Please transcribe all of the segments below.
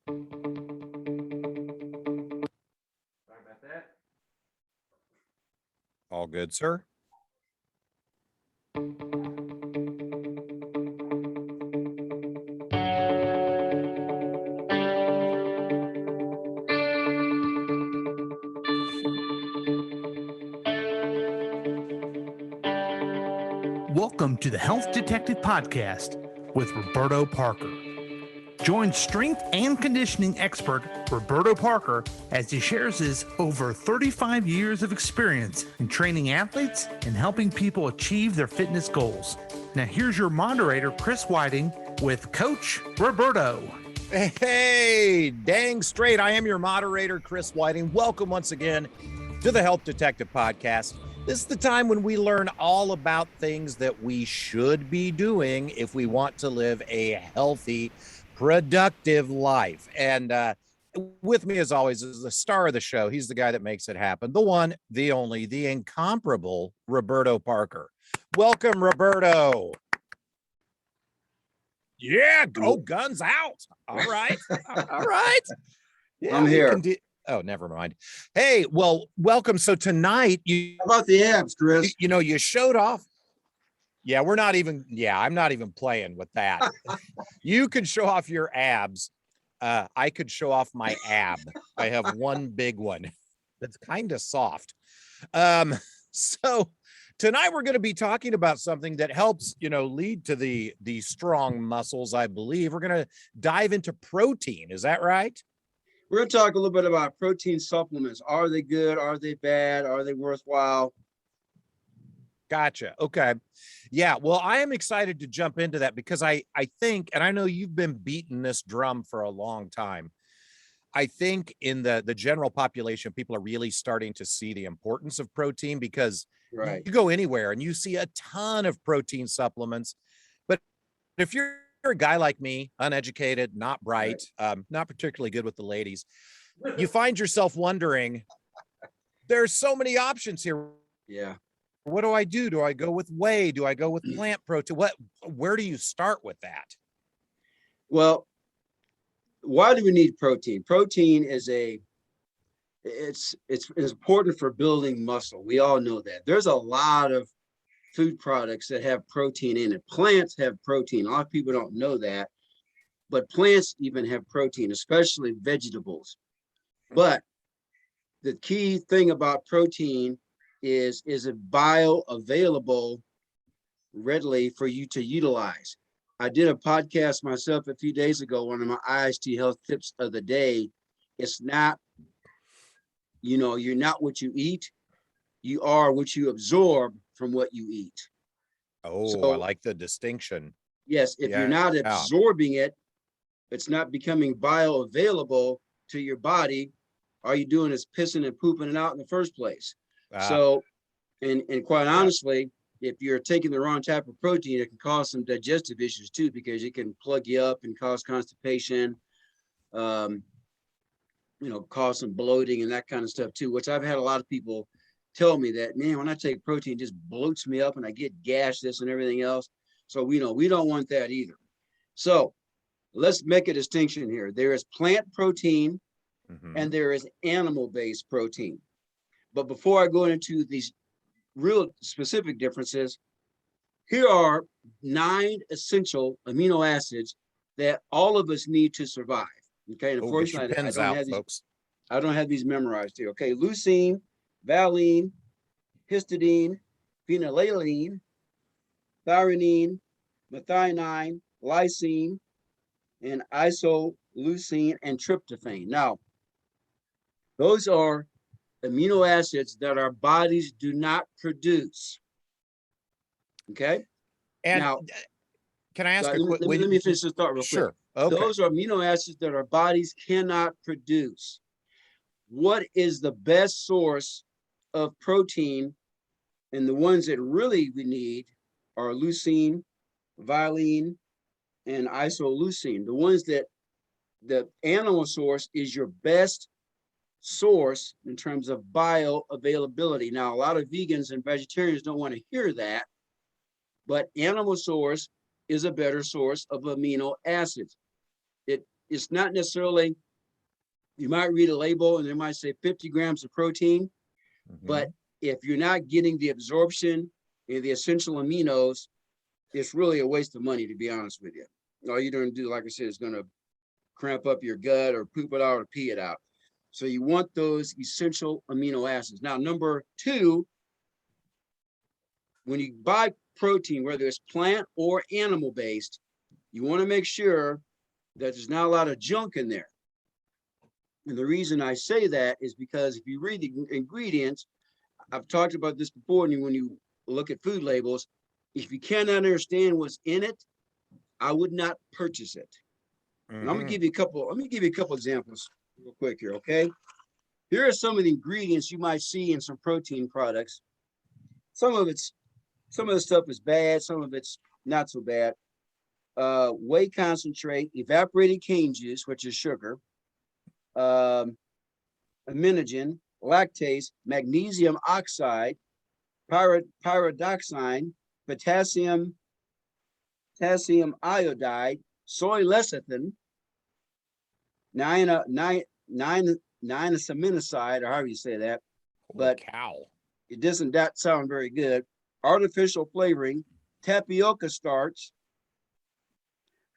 Sorry about that. All good, sir. Welcome to the Health Detective Podcast with Roberto Parker. Join strength and conditioning expert Roberto Parker as he shares his over 35 years of experience in training athletes and helping people achieve their fitness goals. Now here's your moderator, Chris Whiting, with Coach Roberto. Hey, dang straight. I am your moderator, Chris Whiting. Welcome once again to the Health Detective Podcast. This is the time when we learn all about things that we should be doing if we want to live a healthy, productive life. And with me, as always, is the star of the show. He's the guy that makes it happen. The one, the only, the incomparable Roberto Parker. Welcome, Roberto. Yeah, go guns out. All right. All right. Yeah, I'm here. Oh, never mind. Hey, well, welcome. So tonight How about the abs, Chris? you showed off. Yeah, I'm not even playing with that. You can show off your abs. I could show off my ab. I have one big one that's kind of soft. So tonight we're going to be talking about something that helps, lead to the strong muscles, I believe. We're going to dive into protein. Is that right? We're going to talk a little bit about protein supplements. Are they good? Are they bad? Are they worthwhile? Gotcha. Okay. Yeah. Well, I am excited to jump into that because I think, and I know you've been beating this drum for a long time. I think in the general population, people are really starting to see the importance of protein because Right. you go anywhere and you see a ton of protein supplements. But if you're a guy like me, uneducated, not bright, not particularly good with the ladies, you find yourself wondering, there's so many options here. Yeah. What do I do? Do I go with whey? Do I go with plant protein? Where do you start with that? Well, why do we need protein? Protein is it's important for building muscle. We all know that. There's a lot of food products that have protein in it. Plants have protein. A lot of people don't know that, but plants even have protein, especially vegetables. But the key thing about protein is it bioavailable readily for you to utilize? I did a podcast myself a few days ago, one of my IST health tips of the day. It's not, you're not what you eat. You are what you absorb from what you eat. Oh, So, I like the distinction. Yes, if you're not absorbing it, it's not becoming bioavailable to your body. All you're doing is pissing and pooping it out in the first place. So, and quite honestly, if you're taking the wrong type of protein, it can cause some digestive issues too, because it can plug you up and cause constipation, cause some bloating and that kind of stuff too, which I've had a lot of people tell me that, man, when I take protein, it just bloats me up and I get gas, this and everything else. So we don't want that either. So let's make a distinction here. There is plant protein and there is animal-based protein. But before I go into these real specific differences, here are 9 essential amino acids that all of us need to survive. Okay, and unfortunately, I don't have these memorized here. Okay, leucine, valine, histidine, phenylalanine, threonine, methionine, lysine, and isoleucine, and tryptophan. Now, those are amino acids that our bodies do not produce. Okay. And now, can I ask? Let me finish this thought real quick. Okay. Those are amino acids that our bodies cannot produce. What is the best source of protein? And the ones that really we need are leucine, valine, and isoleucine. The ones that the animal source is your best source in terms of bioavailability. Now, a lot of vegans and vegetarians don't want to hear that, but animal source is a better source of amino acids. it's not necessarily, you might read a label and they might say 50 grams of protein, but if you're not getting the absorption and the essential aminos, it's really a waste of money, to be honest with you. All you're going to do, like I said, is going to cramp up your gut or poop it out or pee it out. So you want those essential amino acids. Now, number two, when you buy protein, whether it's plant or animal based, you want to make sure that there's not a lot of junk in there. And the reason I say that is because if you read the ingredients, I've talked about this before, and when you look at food labels, if you cannot understand what's in it, I would not purchase it. And I'm gonna give you a couple. Let me give you a couple examples real quick here, okay? Here are some of the ingredients you might see in some protein products. Some of the stuff is bad, some of it's not so bad. Whey concentrate, evaporated cane juice, which is sugar, aminogen, lactase, magnesium oxide, pyridoxine, potassium iodide, soy lecithin, niacinamide, or however you say that. But it doesn't that sound very good. Artificial flavoring, tapioca starch,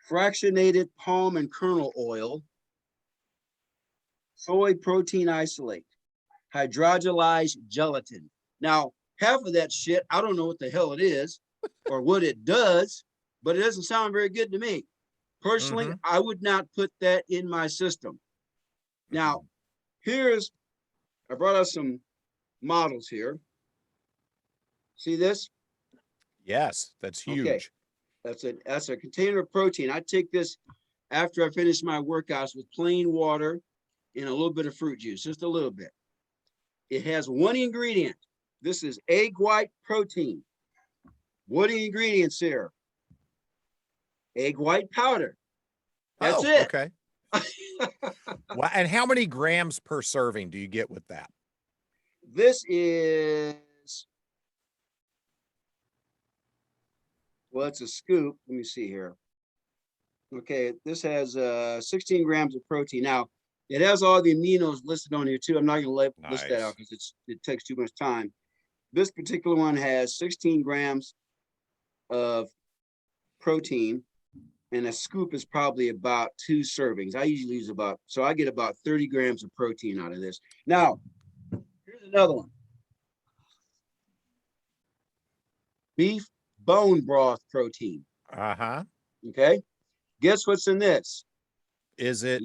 fractionated palm and kernel oil, soy protein isolate, hydrogenized gelatin. Now, half of that shit, I don't know what the hell it is or what it does, but it doesn't sound very good to me. Personally, I would not put that in my system. Now, I brought out some models here. See this? Yes, that's huge. Okay. That's a container of protein. I take this after I finish my workouts with plain water and a little bit of fruit juice, just a little bit. It has one ingredient. This is egg white protein. What are the ingredients here? Egg white powder. That's it. Okay. Well, and how many grams per serving do you get with that? This is, well, it's a scoop. Let me see here. Okay, this has 16 grams of protein. Now, it has all the aminos listed on here too. I'm not going to list that out because it takes too much time. This particular one has 16 grams of protein, and a scoop is probably about 2 servings. I usually use so I get about 30 grams of protein out of this. Now, here's another one. Beef bone broth protein. Okay. Guess what's in this? Is it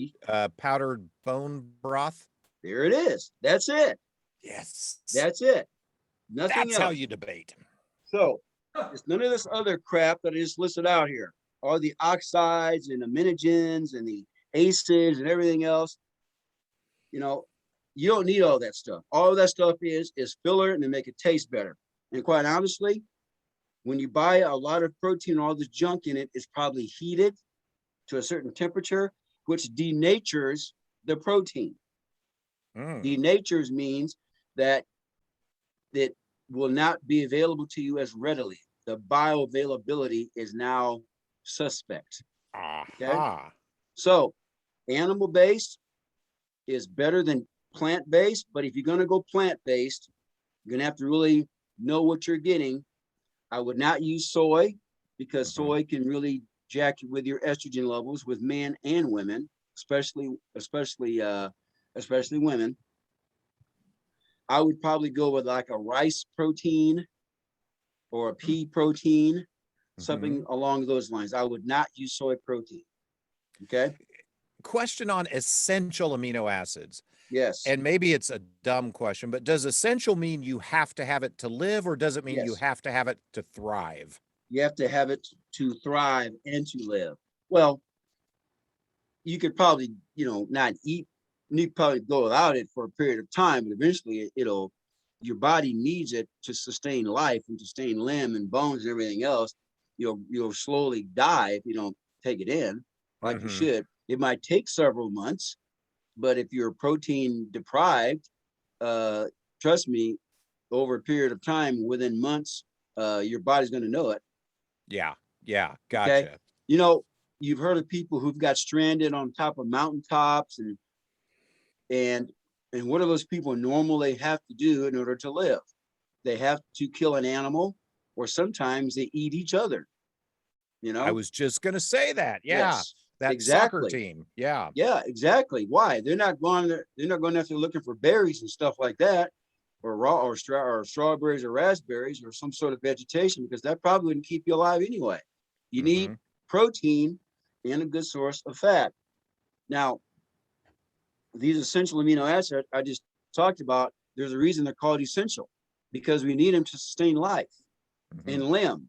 powdered bone broth? There it is. That's it. Yes. That's it. Nothing else. That's how you debate. So it's none of this other crap that I just listed out here. All the oxides and aminogens and the acids and everything else. You know, you don't need all that stuff. All of that stuff is filler and to make it taste better. And quite honestly, when you buy a lot of protein, all this junk in it is probably heated to a certain temperature, which denatures the protein. Denatures means that it will not be available to you as readily. The bioavailability is now suspect. Okay? So animal-based is better than plant-based, but if you're going to go plant-based, you're going to have to really know what you're getting. I would not use soy because soy can really jack you with your estrogen levels with men and women, especially women. I would probably go with like a rice protein or a pea protein, something along those lines. I would not use soy protein. Okay. Question on essential amino acids. Yes. And maybe it's a dumb question, but does essential mean you have to have it to live, or does it mean you have to have it to thrive? You have to have it to thrive and to live. Well, you could probably, not eat, you probably go without it for a period of time, but eventually your body needs it to sustain life and sustain limb and bones and everything else. You'll slowly die if you don't take it in like you should. It might take several months, but if you're protein deprived, trust me, over a period of time, within months, your body's going to know it. Yeah. Gotcha. Okay? you've heard of people who've got stranded on top of mountaintops, and what do those people normally have to do in order to live? They have to kill an animal, or sometimes they eat each other. You know, I was just going to say that. Yeah. yes, That soccer exactly. team. Yeah. Yeah, exactly. Why? They're not going after looking for berries and stuff like that, or raw or strawberries or raspberries or some sort of vegetation, because that probably wouldn't keep you alive anyway. You need protein and a good source of fat. Now, these essential amino acids I just talked about, there's a reason they're called essential, because we need them to sustain life and limb.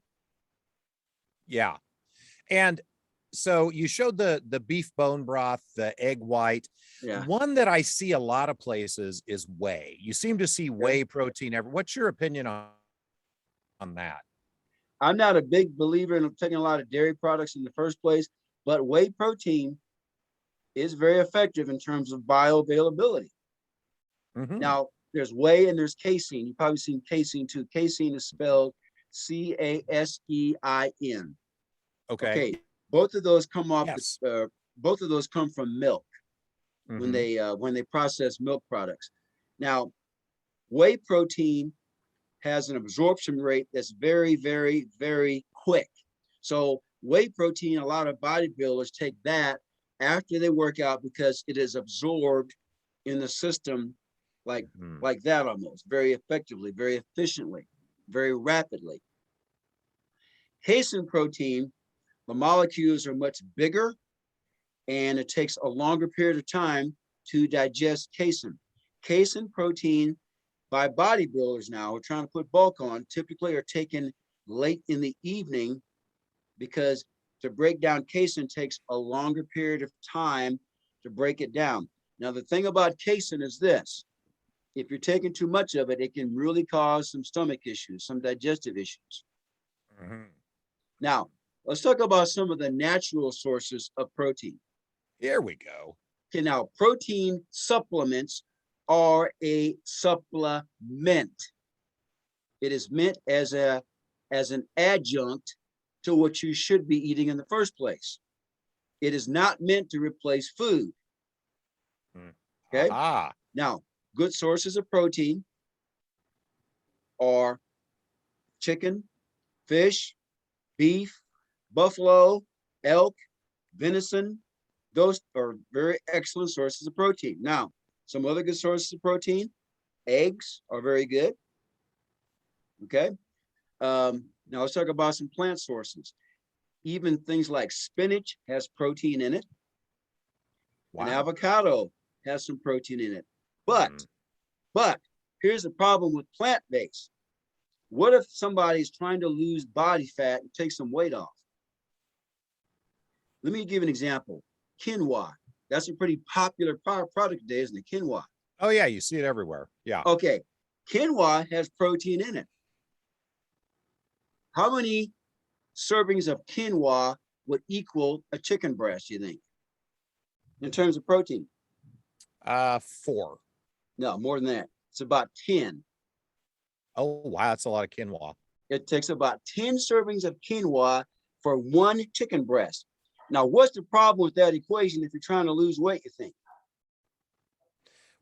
Yeah. And so you showed the beef bone broth, the egg white. Yeah. One that I see a lot of places is whey. You seem to see whey protein everywhere. What's your opinion on that? I'm not a big believer in taking a lot of dairy products in the first place, but whey protein is very effective in terms of bioavailability. Now, there's whey and there's casein. You've probably seen casein too. Casein is spelled Casein. Okay. Both of those come off. Yes. Both of those come from milk when they process milk products. Now, whey protein has an absorption rate that's very, very, very quick. So whey protein, a lot of bodybuilders take that after they work out because it is absorbed in the system like that, almost very effectively, very efficiently, very rapidly. Casein protein, the molecules are much bigger, and it takes a longer period of time to digest casein. Casein protein by bodybuilders now who are trying to put bulk on typically are taken late in the evening, because to break down casein takes a longer period of time to break it down. Now, the thing about casein is this: if you're taking too much of it, it can really cause some stomach issues, some digestive issues. Now, let's talk about some of the natural sources of protein. Here we go. Okay, now protein supplements are a supplement. It is meant as an adjunct to what you should be eating in the first place. It is not meant to replace food. Okay. Now, good sources of protein are chicken, fish, beef, buffalo, elk, venison. Those are very excellent sources of protein. Now, some other good sources of protein: eggs are very good. Okay. Now let's talk about some plant sources. Even things like spinach has protein in it. An avocado has some protein in it. But here's the problem with plant-based. What if somebody's trying to lose body fat and take some weight off? Let me give an example. Quinoa. That's a pretty popular product today, isn't it? Quinoa. Oh, yeah. You see it everywhere. Yeah. Okay. Quinoa has protein in it. How many servings of quinoa would equal a chicken breast, you think, in terms of protein? 4. No, more than that. It's about 10. Oh, wow. That's a lot of quinoa. It takes about 10 servings of quinoa for one chicken breast. Now, what's the problem with that equation if you're trying to lose weight, you think?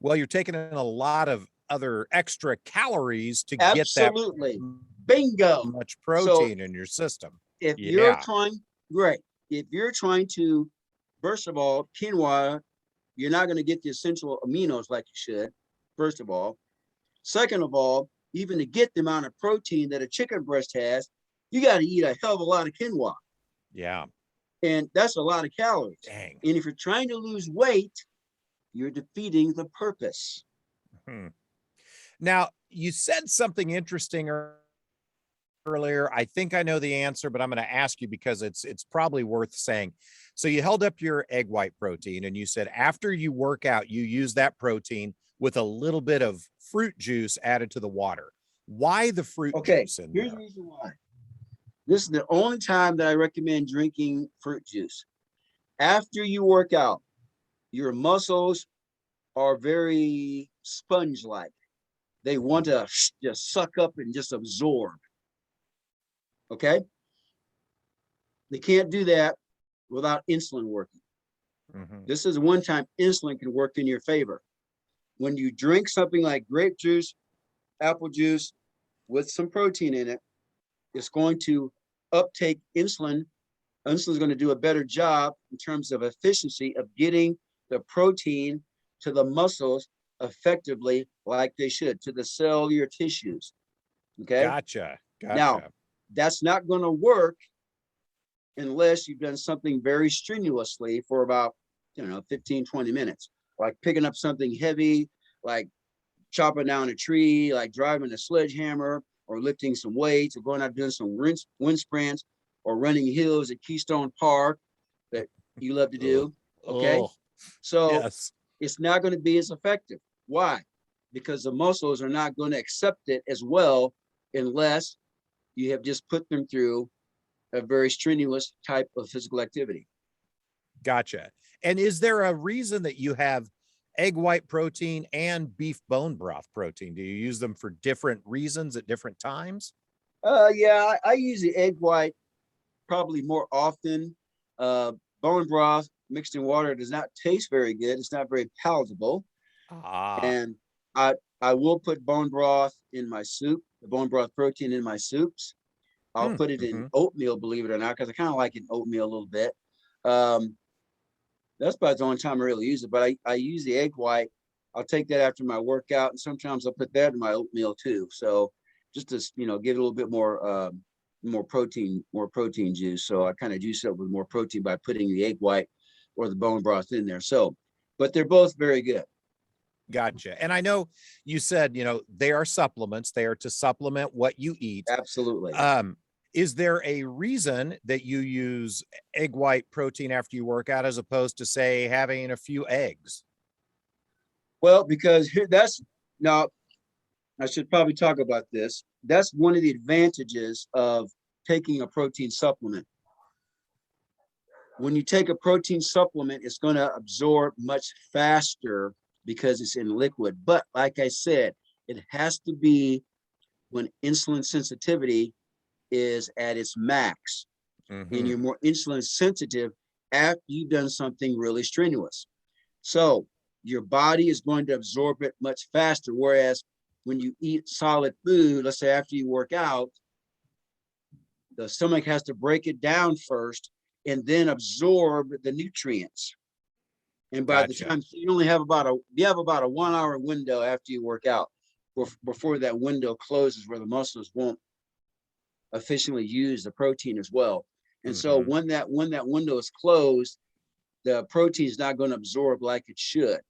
Well, you're taking in a lot of other extra calories to get that bingo much protein in your system. If you're trying, if you're trying to, first of all, quinoa, you're not going to get the essential aminos like you should, first of all. Second of all, even to get the amount of protein that a chicken breast has, you got to eat a hell of a lot of quinoa. Yeah. And that's a lot of calories. Dang. And if you're trying to lose weight, you're defeating the purpose. Now, you said something interesting earlier. I think I know the answer, but I'm going to ask you because it's probably worth saying. So you held up your egg white protein and you said after you work out, you use that protein with a little bit of fruit juice added to the water. Why the fruit juice in there? Here's the reason why. This is the only time that I recommend drinking fruit juice. After you work out, your muscles are very sponge-like. They want to just suck up and just absorb. Okay? They can't do that without insulin working. Mhm. This is one time insulin can work in your favor. When you drink something like grape juice, apple juice with some protein in it, it's going to uptake insulin. Insulin is going to do a better job in terms of efficiency of getting the protein to the muscles effectively like they should, to the cellular tissues. Okay. Gotcha. Now, Gotcha. that's not going to work unless you've done something very strenuously for about, 15, 20 minutes, like picking up something heavy, like chopping down a tree, like driving a sledgehammer, or lifting some weights, or going out doing some wind sprints, or running hills at Keystone Park that you love to Oh, do. Okay. oh, So yes. it's not going to be as effective. Why? Because the muscles are not going to accept it as well unless you have just put them through a very strenuous type of physical activity. Gotcha. And is there a reason that you have egg white protein and beef bone broth protein? Do you use them for different reasons at different times? Yeah, I use the egg white probably more often. Bone broth mixed in water does not taste very good. It's not very palatable. Ah. And I will put bone broth in my soup, the bone broth protein in my soups. I'll put it in Mm-hmm. oatmeal, believe it or not, because I kind of like it in oatmeal a little bit. Um, that's about the only time I really use it. But I use the egg white. I'll take that after my workout, and sometimes I'll put that in my oatmeal too. So just to give it a little bit more protein juice. So I kind of juice it up with more protein by putting the egg white or the bone broth in there. So, but they're both very good. Gotcha. And I know you said, they are supplements. They are to supplement what you eat. Absolutely. Is there a reason that you use egg white protein after you work out as opposed to, say, having a few eggs? Well, because that's now, I should probably talk about this. That's one of the advantages of taking a protein supplement. When you take a protein supplement, it's going to absorb much faster because it's in liquid. But like I said, it has to be when insulin sensitivity is at its max, and you're Mm-hmm. more insulin sensitive after you've done something really strenuous. So your body is going to absorb it much faster. Whereas when you eat solid food, let's say after you work out, the stomach has to break it down first and then absorb the nutrients. And by the Gotcha. time you only have about a 1 hour window after you work out before that window closes where the muscles won't efficiently use the protein as well. And so Mm-hmm. when that window is closed, the protein is not going to absorb like it should.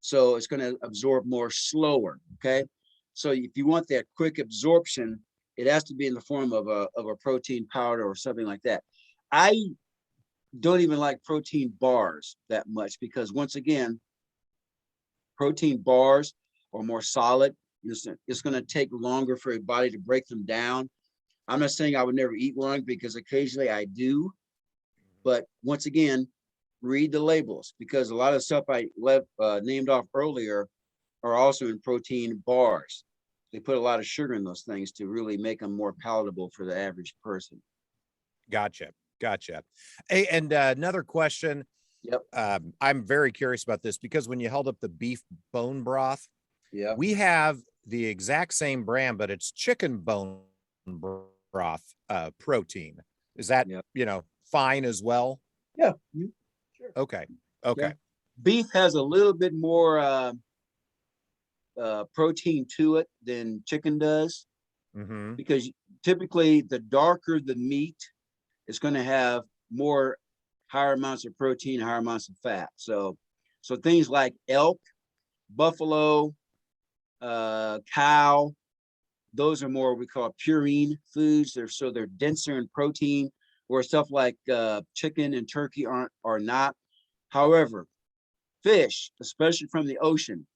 So it's going to absorb more slower. Okay. So if you want that quick absorption, it has to be in the form of a protein powder or something like that. I don't even like protein bars that much because once again, protein bars are more solid. It's going to take longer for your body to break them down. I'm not saying I would never eat one because occasionally I do, but once again, read the labels because a lot of stuff I named off earlier are also in protein bars. They put a lot of sugar in those things to really make them more palatable for the average person. Gotcha. Gotcha. Hey, and another question. Yep. I'm very curious about this because when you held up the beef bone broth, Yeah. we have the exact same brand, but it's chicken bone broth protein. Is that, Yeah. fine as well? Yeah. Sure. Okay. Yeah. Okay. Beef has a little bit more protein to it than chicken does Mm-hmm. because typically the darker the meat, it's going to have more higher amounts of protein, higher amounts of fat. So things like elk, buffalo, cow, those are more we call purine foods. They're denser in protein, where stuff like chicken and turkey are not. However, fish, especially from the ocean,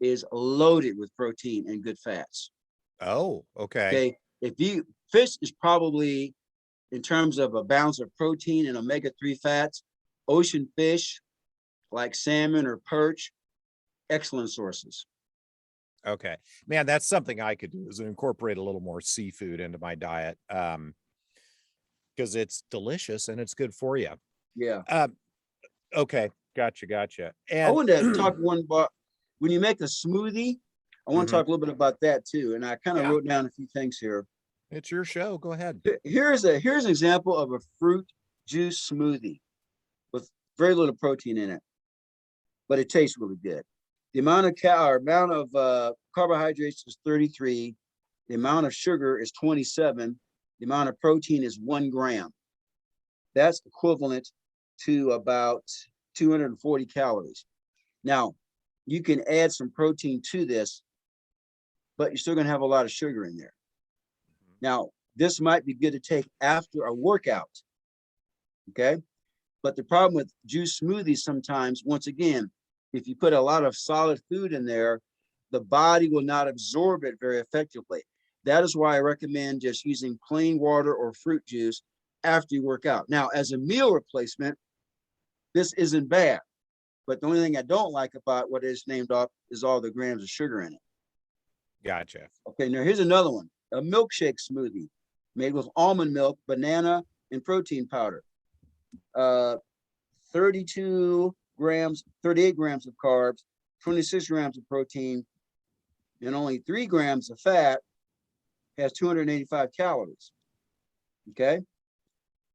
is loaded with protein and good fats. Oh, okay. Okay, fish is probably in terms of a balance of protein and omega-3 fats, ocean fish like salmon or perch, excellent sources. Okay. Man, that's something I could do is incorporate a little more seafood into my diet. Because it's delicious and it's good for you. Yeah. Okay. Gotcha. I And wanted to talk one about when you make a smoothie. I want to talk a little bit about that too. And I kind of yeah, wrote down a few things here. it's your show. Go ahead. Here's an example of a fruit juice smoothie with very little protein in it, but it tastes really good. The amount of carbohydrates is 33. The amount of sugar is 27. The amount of protein is 1 gram. That's equivalent to about 240 calories. Now, you can add some protein to this, but you're still going to have a lot of sugar in there. Now, this might be good to take after a workout, okay? But the problem with juice smoothies sometimes, once again, if you put a lot of solid food in there, the body will not absorb it very effectively. That is why I recommend just using plain water or fruit juice after you work out. Now, as a meal replacement, this isn't bad. But the only thing I don't like about what it's named off is all the grams of sugar in it. Gotcha. Okay, now here's another one. A milkshake smoothie made with almond milk, banana, and protein powder. 38 grams of carbs, 26 grams of protein, and only 3 grams of fat, has 285 calories. Okay,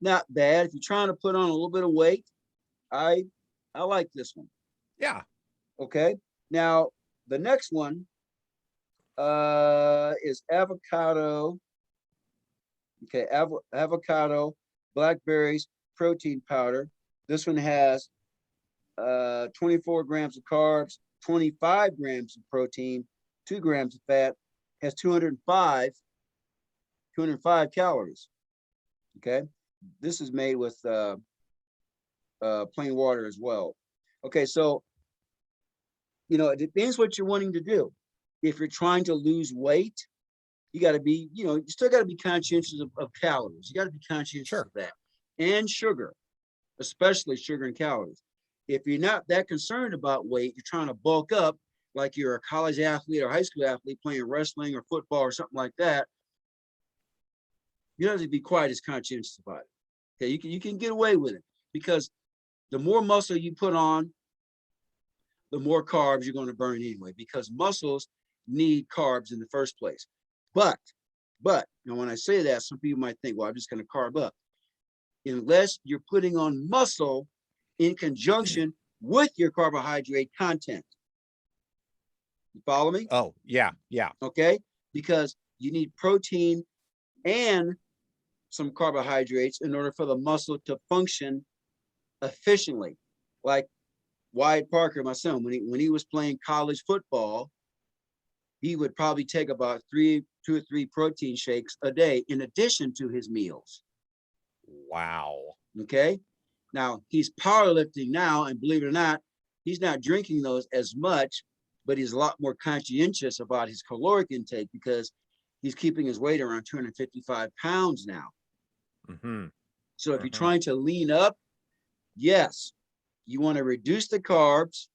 not bad. If you're trying to put on a little bit of weight, I like this one. Yeah. Okay, now the next one is avocado. Okay, avocado, blackberries, protein powder. This one has 24 grams of carbs, 25 grams of protein, 2 grams of fat, has 205 calories. Okay, this is made with plain water as well. Okay, so it depends what you're wanting to do. If you're trying to lose weight, you got to be, you still got to be conscientious of calories. You got to be conscientious of that, and sugar, especially sugar and calories. If you're not that concerned about weight, you're trying to bulk up, like you're a college athlete or high school athlete playing wrestling or football or something like that. You don't have to be quite as conscientious about it. Okay, you can get away with it, because the more muscle you put on, the more carbs you're going to burn anyway, because muscles need carbs in the first place. But when I say that, some people might think, well, I'm just going to carb up. Unless you're putting on muscle in conjunction with your carbohydrate content. You follow me? Oh, yeah. Okay, because you need protein and some carbohydrates in order for the muscle to function efficiently. Like Wyatt Parker, my son, when he was playing college football, he would probably take about 2 or 3 protein shakes a day in addition to his meals. Wow. Okay, now he's powerlifting now, and believe it or not, he's not drinking those as much, but he's a lot more conscientious about his caloric intake, because he's keeping his weight around 255 pounds now. So if you're trying to lean up, yes, you want to reduce the carbs,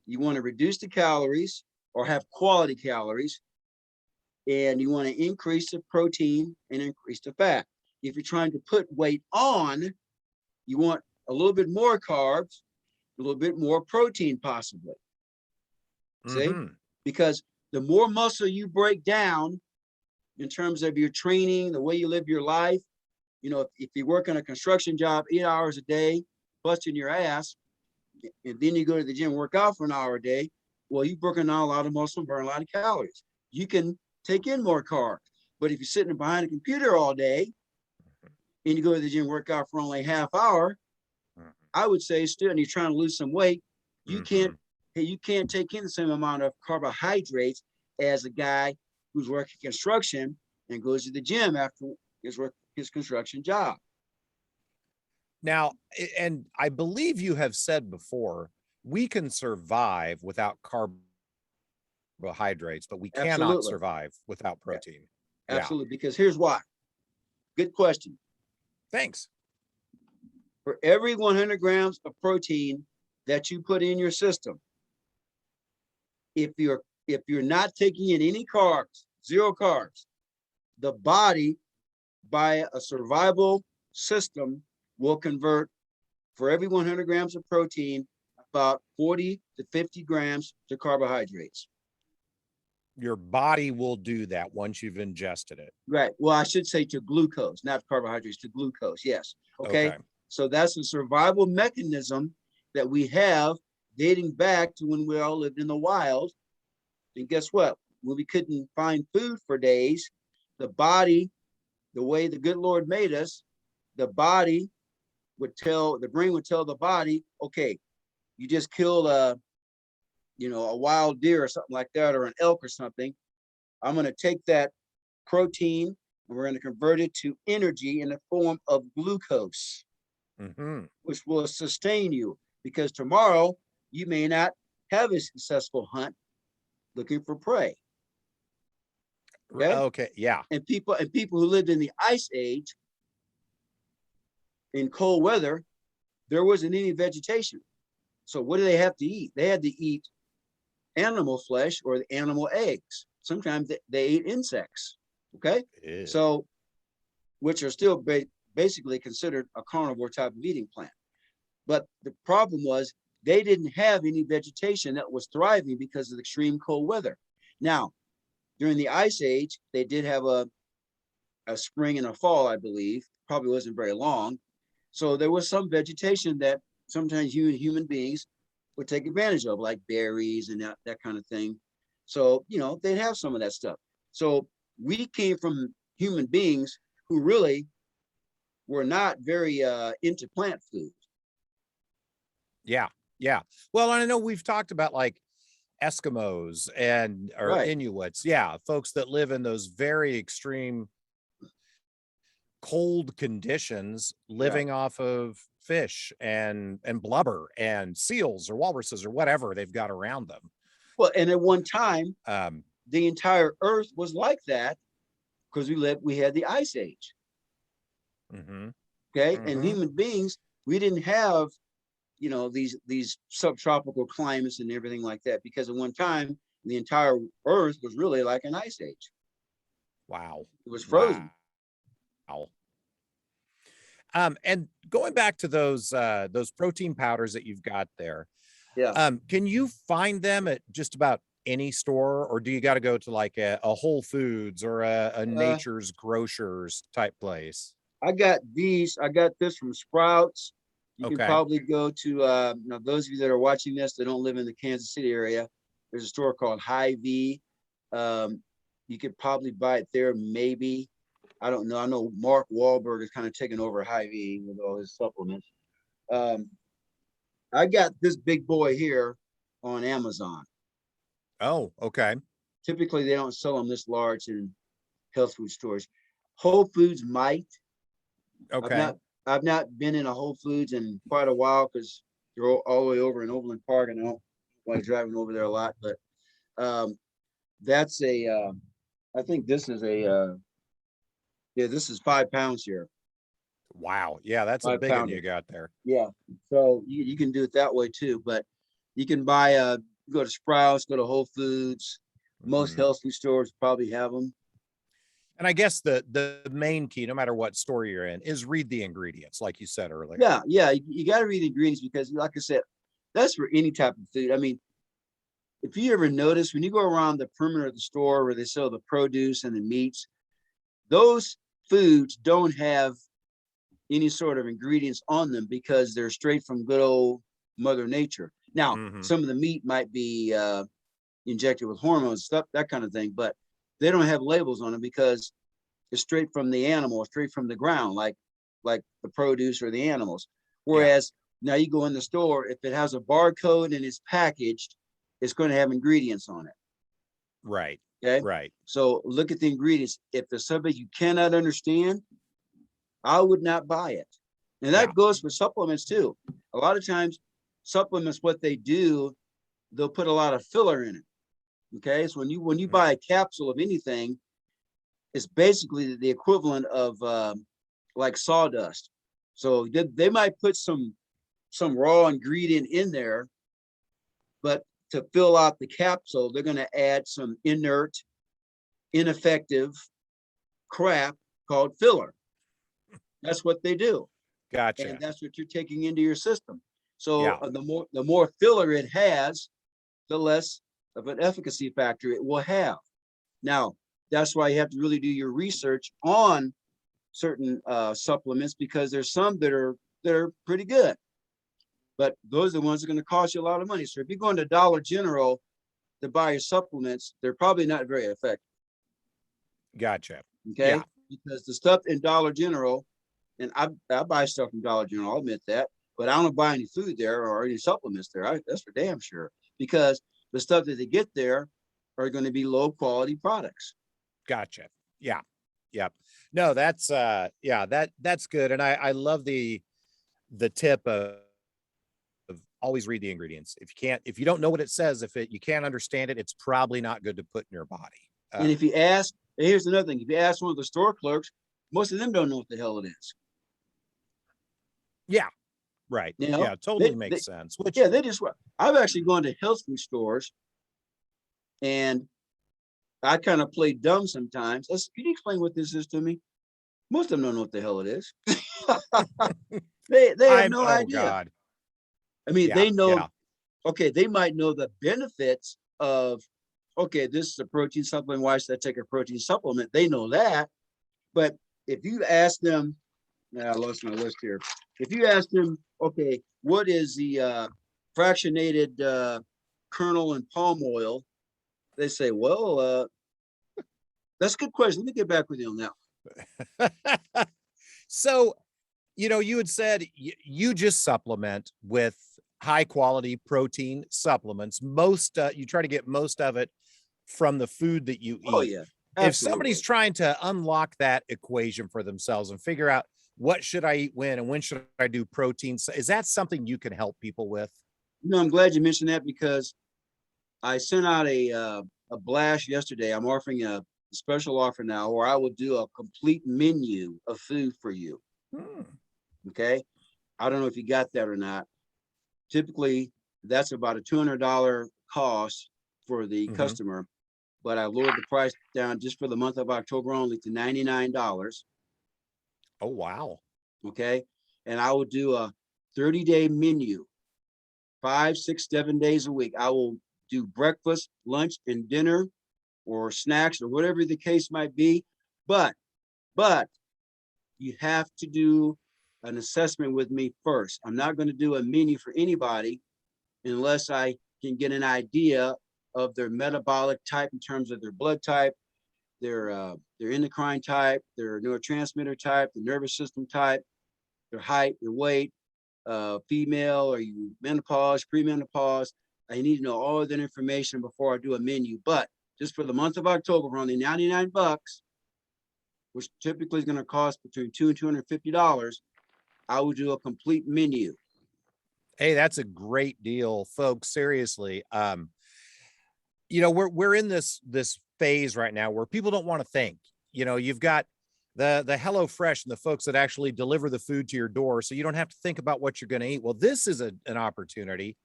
you want to reduce the calories or have quality calories, and you want to increase the protein and increase the fat. If you're trying to put weight on, you want a little bit more carbs, a little bit more protein possibly. See? Because the more muscle you break down in terms of your training, the way you live your life, if you work on a construction job 8 hours a day, busting your ass, and then you go to the gym, work out for an hour a day, well, you've broken down a lot of muscle and burn a lot of calories. You can take in more carbs. But if you're sitting behind a computer all day and you go to the gym, work out for only a half hour, I would say still, and you're trying to lose some weight, you can't take in the same amount of carbohydrates as a guy who's working construction and goes to the gym after his construction job. Now, and I believe you have said before, we can survive without carbohydrates, but we cannot survive without protein. Absolutely, because here's why. Good question. Thanks. For every 100 grams of protein that you put in your system, if you're not taking in any carbs, 0 carbs, the body, by a survival system, will convert for every 100 grams of protein, about 40 to 50 grams to carbohydrates. Your body will do that once you've ingested it. Right. Well, I should say to glucose, not carbohydrates, to glucose. Yes. Okay. So that's a survival mechanism that we have dating back to when we all lived in the wild. And guess what? When we couldn't find food for days, the body, the way the good Lord made us, the brain would tell the body, okay, you just killed a wild deer or something like that, or an elk or something. I'm going to take that protein and we're going to convert it to energy in the form of glucose, which will sustain you, because tomorrow you may not have a successful hunt looking for prey. Okay. Yeah. And people who lived in the ice age, in cold weather, there wasn't any vegetation. So what do they have to eat? They had to eat animal flesh or the animal eggs. Sometimes they ate insects. Okay. Ew. So, which are still basically considered a carnivore type of eating plant. But the problem was they didn't have any vegetation that was thriving because of the extreme cold weather. Now, during the ice age, they did have a spring and a fall, I believe. Probably wasn't very long. So there was some vegetation that sometimes human beings would take advantage of, like berries and that kind of thing. So, they'd have some of that stuff. So we came from human beings who really were not very into plant food. Yeah. Yeah. Well, I know we've talked about like Eskimos or Inuits. Yeah. Folks that live in those very extreme cold conditions, living off of fish and blubber and seals or walruses or whatever they've got around them. Well, and at one time, the entire earth was like that because we had the ice age. Okay. And human beings, we didn't have, these subtropical climates and everything like that, because at one time the entire earth was really like an ice age. Wow. It was frozen. Wow. And going back to those protein powders that you've got there, can you find them at just about any store, or do you got to go to like a Whole Foods or a Nature's Grocers type place? I got this from Sprouts. You can probably go to those of you that are watching this that don't live in the Kansas City area, there's a store called Hy-Vee. You could probably buy it there, maybe. I don't know. I know Mark Wahlberg is kind of taking over Hy-Vee with all his supplements. I got this big boy here on Amazon. Oh, okay. Typically, they don't sell them this large in health food stores. Whole Foods might. Okay. I've not been in a Whole Foods in quite a while because they're all the way over in Overland Park, and I don't like driving over there a lot. But that's I think this is this is 5 pounds here. Wow. Yeah, that's a big one you got there. Yeah. So you can do it that way too, but you can buy go to Sprouts, go to Whole Foods. Most health food stores probably have them. And I guess the main key, no matter what store you're in, is read the ingredients, like you said earlier. Yeah. You got to read the ingredients because, like I said, that's for any type of food. I mean, if you ever notice when you go around the perimeter of the store where they sell the produce and the meats, those foods don't have any sort of ingredients on them because they're straight from good old Mother Nature. Now, some of the meat might be injected with hormones, stuff, that kind of thing, but they don't have labels on them because it's straight from the animal, straight from the ground, like the produce or the animals. Whereas now you go in the store, if it has a barcode and it's packaged, it's going to have ingredients on it. Right. Okay. Right. So look at the ingredients. If there's something you cannot understand, I would not buy it. And that goes for supplements too. A lot of times supplements, what they do, they'll put a lot of filler in it. Okay. So when you buy a capsule of anything, it's basically the equivalent of like sawdust. So they might put some raw ingredient in there, but to fill out the capsule, they're going to add some inert, ineffective crap called filler. That's what they do. Gotcha. And that's what you're taking into your system. So Yeah. The more filler it has, the less of an efficacy factor it will have. Now, that's why you have to really do your research on certain supplements, because there's some that are pretty good, but those are the ones that are going to cost you a lot of money. So if you're going to Dollar General to buy your supplements, they're probably not very effective. Gotcha. Okay. Yeah. Because the stuff in Dollar General, and I buy stuff from Dollar General, I'll admit that, but I don't buy any food there or any supplements there. That's for damn sure, because the stuff that they get there are going to be low quality products. Gotcha. Yeah. Yeah. No, that's that's good. And I love the tip of always read the ingredients. If you don't know what it says, you can't understand it, it's probably not good to put in your body. And if you ask, here's another thing, if you ask one of the store clerks, most of them don't know what the hell it is. Yeah. Right. You know, yeah, totally makes sense. They just, I've actually gone to health food stores and I kind of play dumb sometimes. Can you explain what this is to me? Most of them don't know what the hell it is. they have no idea. God. I mean, they know, okay, they might know the benefits of, okay, this is a protein supplement. Why should I take a protein supplement? They know that. But if you ask them, I lost my list here. If you ask them, okay, what is the fractionated kernel and palm oil? They say, well, that's a good question. Let me get back with you on that. So, you had said you just supplement with high quality protein supplements. You try to get most of it from the food that you eat. Oh, yeah. Absolutely. If somebody's trying to unlock that equation for themselves and figure out what should I eat when and when should I do protein, is that something you can help people with? I'm glad you mentioned that, because I sent out a blast yesterday. I'm offering a special offer now where I will do a complete menu of food for you. Okay. I don't know if you got that or not. Typically, that's about a $200 cost for the customer, but I lowered the price down just for the month of October only to $99. Oh, wow. Okay. And I will do a 30-day menu, 5, 6, 7 days a week. I will do breakfast, lunch, and dinner, or snacks, or whatever the case might be. But you have to do an assessment with me first. I'm not going to do a menu for anybody unless I can get an idea of their metabolic type in terms of their blood type, their endocrine type, their neurotransmitter type, the nervous system type, their height, their weight, female, are you menopause, premenopause. I need to know all of that information before I do a menu. But just for the month of October, for only $99, which typically is going to cost between $200 and $250, I will do a complete menu. Hey, that's a great deal, folks. Seriously. We're in this phase right now where people don't want to think. You've got the HelloFresh and the folks that actually deliver the food to your door, so you don't have to think about what you're going to eat. Well, this is an opportunity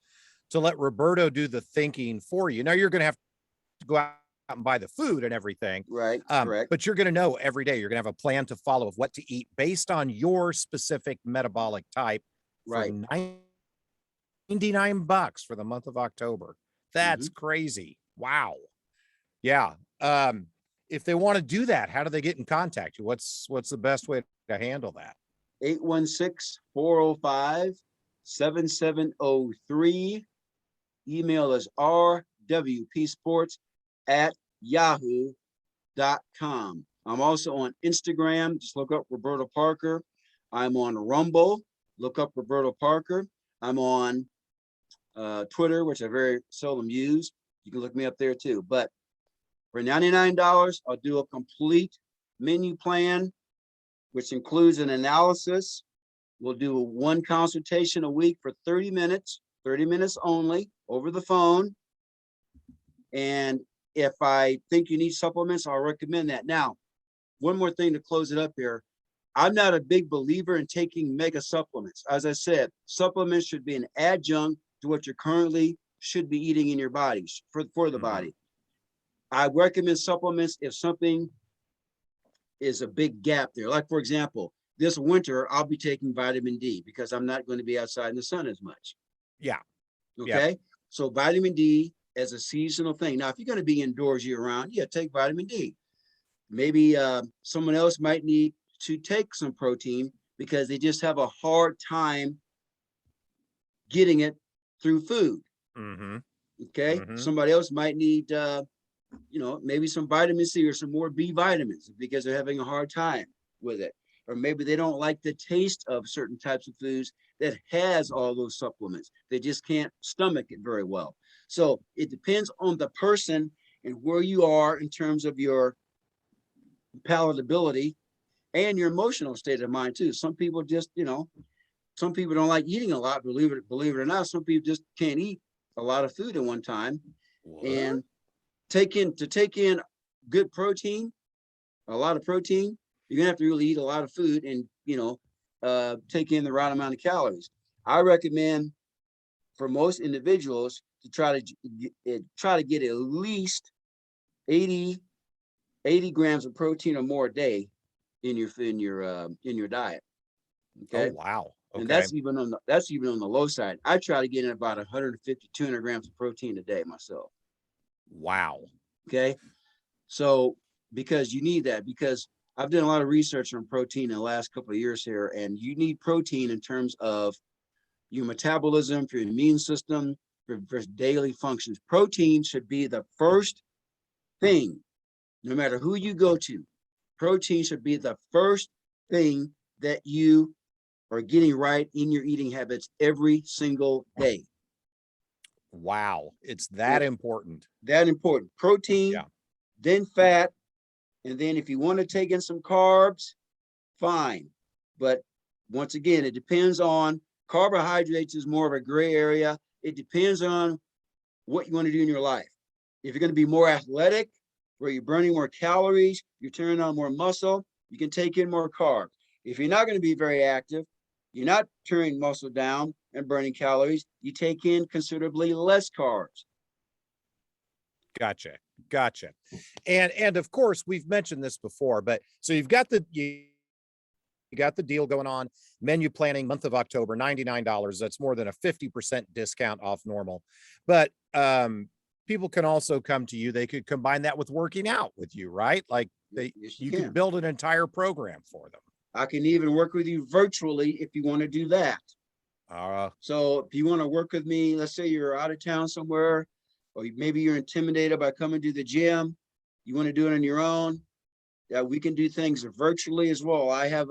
to let Roberto do the thinking for you. Now you're going to have to go out and buy the food and everything. Right. Correct. But you're going to know every day. You're going to have a plan to follow of what to eat based on your specific metabolic type. Right. For $99 for the month of October. That's crazy. Wow. Yeah. If they want to do that, how do they get in contact? What's the best way to handle that? 816-405-7703. Email is rwpsports@yahoo.com. I'm also on Instagram. Just look up Roberto Parker. I'm on Rumble. Look up Roberto Parker. I'm on Twitter, which I very seldom use. You can look me up there too. But for $99, I'll do a complete menu plan, which includes an analysis. We'll do one consultation a week for 30 minutes only, over the phone. And if I think you need supplements, I'll recommend that. Now, one more thing to close it up here. I'm not a big believer in taking mega supplements. As I said, supplements should be an adjunct to what you currently should be eating in your bodies for the body. I recommend supplements if something is a big gap there. Like, for example, this winter, I'll be taking vitamin D because I'm not going to be outside in the sun as much. Yeah. Okay. Yep. So vitamin D as a seasonal thing. Now, if you're going to be indoors year round, yeah, take vitamin D. Maybe someone else might need to take some protein because they just have a hard time getting it through food. Mm-hmm. Okay. Mm-hmm. Somebody else might need, maybe some vitamin C or some more B vitamins because they're having a hard time with it. Or maybe they don't like the taste of certain types of foods that has all those supplements. They just can't stomach it very well. So it depends on the person and where you are in terms of your palatability and your emotional state of mind too. Some people just, some people don't like eating a lot, believe it or not. Some people just can't eat a lot of food at one time. What? And take in good protein, a lot of protein, you're gonna have to really eat a lot of food and take in the right amount of calories. I recommend for most individuals to try to get at least 80 grams of protein or more a day in your diet. Okay. Oh, wow. Okay. And that's even on the low side. I try to get in about 150, 200 grams of protein a day myself. Wow. Okay. So because you need that, because I've done a lot of research on protein in the last couple of years here, and you need protein in terms of your metabolism, for your immune system, for daily functions. Protein should be the first thing, no matter who you go to. Protein should be the first thing that you are getting right in your eating habits every single day. Wow. It's that important. That important. Protein, then fat, and then if you want to take in some carbs, fine. But once again, it depends on carbohydrates is more of a gray area. It depends on what you want to do in your life. If you're going to be more athletic, where you're burning more calories, you're turning on more muscle, you can take in more carbs. If you're not going to be very active, you're not turning muscle down and burning calories, you take in considerably less carbs. Gotcha. And of course, we've mentioned this before, but so you got the deal going on, menu planning, month of October, $99. That's more than a 50% discount off normal. But people can also come to you. They could combine that with working out with you, right? Like you could build an entire program for them. I can even work with you virtually if you want to do that. So if you want to work with me, let's say you're out of town somewhere, or maybe you're intimidated by coming to the gym, you want to do it on your own, we can do things virtually as well. I have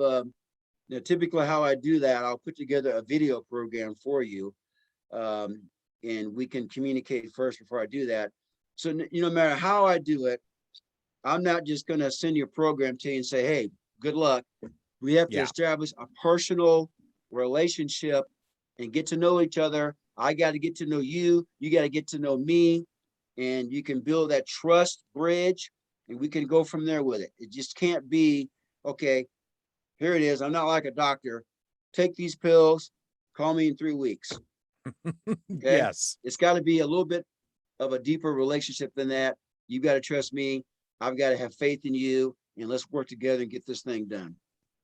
typically how I do that, I'll put together a video program for you, and we can communicate first before I do that. So no matter how I do it, I'm not just going to send you a program to you and say, hey, good luck. We have to establish a personal relationship and get to know each other. I got to get to know you. You got to get to know me. And you can build that trust bridge and we can go from there with it. It just can't be, okay, here it is. I'm not like a doctor. Take these pills, call me in 3 weeks. Okay? Yes. It's got to be a little bit of a deeper relationship than that. You've got to trust me. I've got to have faith in you. And let's work together and get this thing done.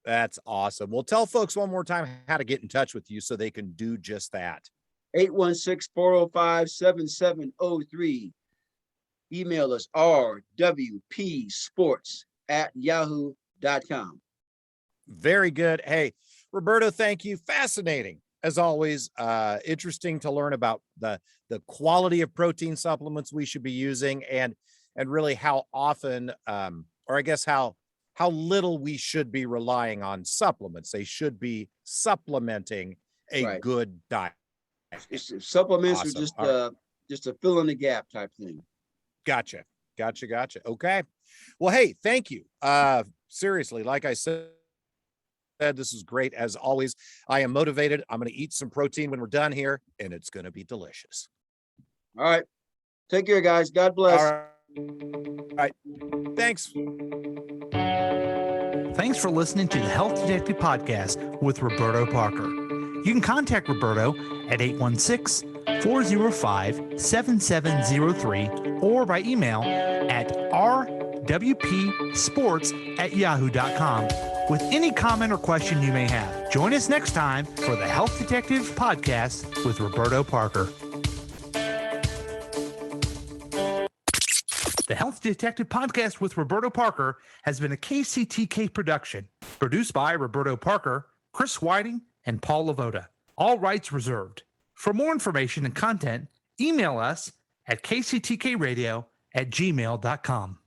That's awesome. Well, tell folks one more time how to get in touch with you so they can do just that. 816-405-7703. Email us rwpsports@yahoo.com. Very good. Hey, Roberto, thank you. Fascinating. As always, interesting to learn about the quality of protein supplements we should be using and really how often, or I guess how little we should be relying on supplements. They should be supplementing a good diet. Supplements are just a fill in the gap type thing. Gotcha. Okay. Well, hey, thank you. Seriously, like I said, this is great as always. I am motivated. I'm going to eat some protein when we're done here, and it's going to be delicious. All right. Take care, guys. God bless. All right. Thanks. Thanks for listening to the Health Detective Podcast with Roberto Parker. You can contact Roberto at 816-405-7703 or by email at rwpsports@yahoo.com. with any comment or question you may have. Join us next time for the Health Detective Podcast with Roberto Parker. The Health Detective Podcast with Roberto Parker has been a KCTK production, produced by Roberto Parker, Chris Whiting, and Paul Lavoda. All rights reserved. For more information and content, email us at kctkradio@gmail.com.